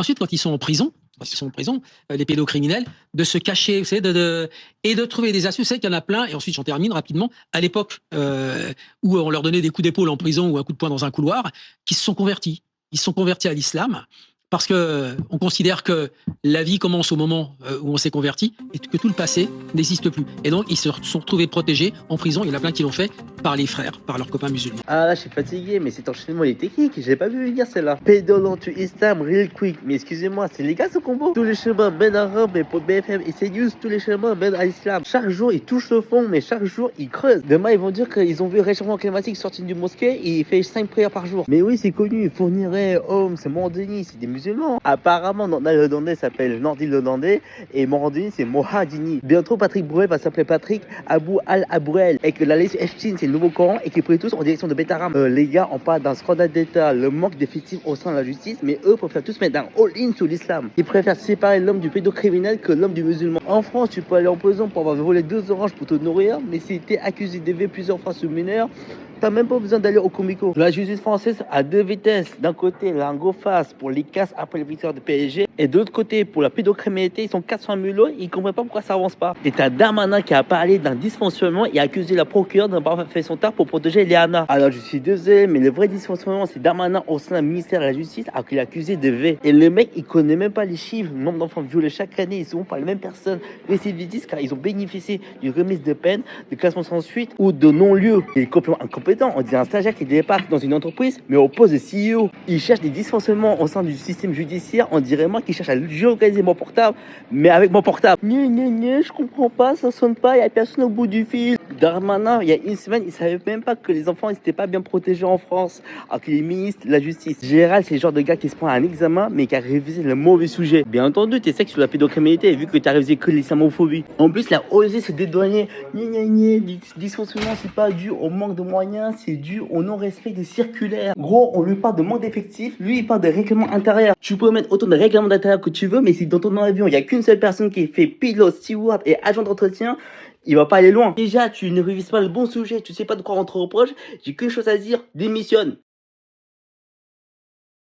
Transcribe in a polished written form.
Ensuite, quand ils sont en prison, les pédocriminels, de se cacher, vous savez, et de trouver des astuces. Vous savez qu'il y en a plein. Et ensuite, j'en termine rapidement. À l'époque où on leur donnait des coups d'épaule en prison ou un coup de poing dans un couloir, qui se sont convertis. Ils se sont convertis à l'islam parce que on considère que la vie commence au moment où on s'est converti et que tout le passé n'existe plus. Et donc, ils se sont retrouvés protégés en prison. Il y en a plein qui l'ont fait par les frères, par leurs copains musulmans. Ah là, je suis fatigué, mais cet enchaînement il est technique. J'ai pas vu venir celle-là. Pédolant to Islam, real quick. Mais excusez-moi, c'est légal ce combo. Tous les chemins mènent à Rome, et pour BFM et CNews, tous les chemins mènent à l'islam. Chaque jour, ils touchent le fond, mais chaque jour, ils creusent. Demain, ils vont dire qu'ils ont vu le réchauffement climatique sortir du mosquée et il fait 5 prières par jour. Mais oui, c'est connu. Fourniret, Homme, c'est Morandini, c'est des musulmans. Apparemment, Nordal Ledandé s'appelle Nordil Ledandé et Morandini, c'est Mohadini. Bientôt, Patrick Bruel va s'appeler Patrick Abou Al-Abouel et que la liste Epstein, c'est le nouveau Coran et qu'ils prient tous en direction de Betaram. Les gars, on parle d'un scandale d'État, le manque d'effectifs au sein de la justice, mais eux préfèrent tous mettre un all-in sur l'islam. Ils préfèrent séparer l'homme du pédocriminel que l'homme du musulman. En France, tu peux aller en prison pour avoir volé 2 oranges pour te nourrir, mais si t'es accusé d'élever plusieurs fois sur mineur, t'as même pas besoin d'aller au comico. La justice française a 2 vitesses. D'un côté, la go face pour les casses après les victoires de PSG. Et de l'autre côté, pour la pédocriminalité, ils sont 400 000 euros. Ils comprennent pas pourquoi ça avance pas. Et t'as Darmanin qui a parlé d'un dysfonctionnement et a accusé la procureure de ne pas faire son taf pour protéger Léana. Alors je suis désolé, mais le vrai dysfonctionnement, c'est Darmanin au sein du ministère de la Justice alors qu'il est accusé de V. Et le mec, il connaît même pas les chiffres. Le nombre d'enfants violés chaque année, ils sont par les mêmes personnes récidivistes car ils ont bénéficié d'une remise de peine, de classement sans suite ou de non-lieu. Il est complètement incompétent. On dirait un stagiaire qui débarque dans une entreprise, mais au poste de CEO. Il cherche des dysfonctionnements au sein du système judiciaire. On dirait moi qu'il cherche à géolocaliser mon portable, mais avec mon portable. Je comprends pas, ça sonne pas, il y a personne au bout du fil. Darmanin, il y a une semaine, il savait même pas que les enfants n'étaient pas bien protégés en France, alors qu'il est ministre de la Justice. Gérald, c'est le genre de gars qui se prend un examen, mais qui a révisé le mauvais sujet. Bien entendu, t'es sec sur la pédocriminalité, vu que t'as révisé que l'islamophobie. En plus, il a osé se dédouaner. Dysfonctionnement, c'est pas dû au manque de moyens, c'est dû au non-respect des circulaires. Gros, on lui parle de manque d'effectifs, lui, il parle de règlement intérieur. Tu peux mettre autant de règlements d'intérieur que tu veux, mais si dans ton avion, il y a qu'une seule personne qui fait pilote, steward et agent d'entretien, il va pas aller loin. Déjà, tu ne révises pas le bon sujet, tu sais pas de quoi on te reproche. J'ai qu'une chose à dire, démissionne.